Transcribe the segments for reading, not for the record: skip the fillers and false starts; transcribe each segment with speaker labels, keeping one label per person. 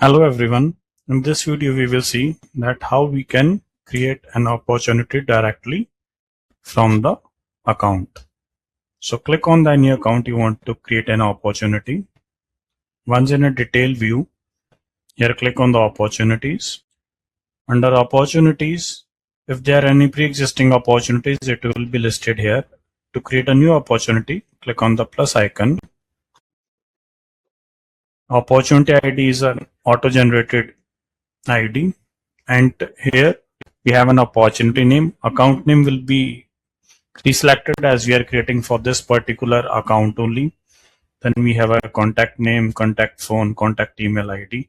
Speaker 1: Hello everyone. In this video we will see that how we can create an opportunity directly from the account. So click on the new account you want to create an opportunity. Once in a detail view, here click on the opportunities. Under opportunities, if there are any pre-existing opportunities, it will be listed here. To create a new opportunity, click on the plus icon. Opportunity ID is an auto-generated ID, and here we have an opportunity name. Account name will be deselected as we are creating for this particular account only. Then we have a contact name, contact phone, contact email ID.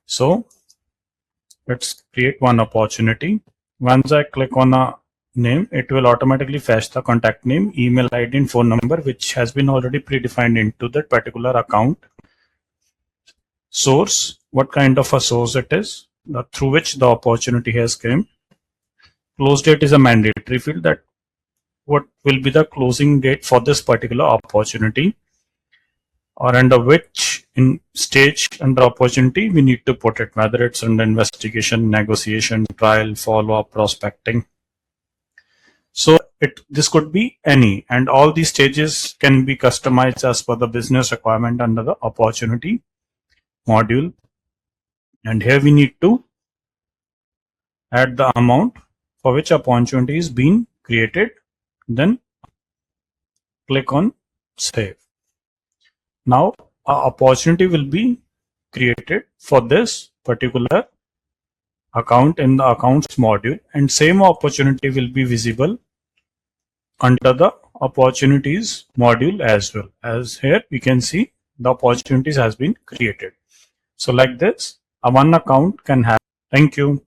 Speaker 1: So let's create one opportunity. Once I click on a name, it will automatically fetch the contact name, email ID and phone number which has been already predefined into that particular account. Source, what kind of a source it is, through which the opportunity has come. Close date is a mandatory field, that what will be the closing date for this particular opportunity, or under which in stage under opportunity we need to put it, whether it's under investigation, negotiation, trial, follow-up, prospecting. So this could be any, and all these stages can be customized as per the business requirement under the opportunity module. And here we need to add the amount for which opportunity is being created, then click on save. Now an opportunity will be created for this particular account in the accounts module, and same opportunity will be visible under the opportunities module as well. As here we can see the opportunities has been created. So like this, a one account can have. Thank you.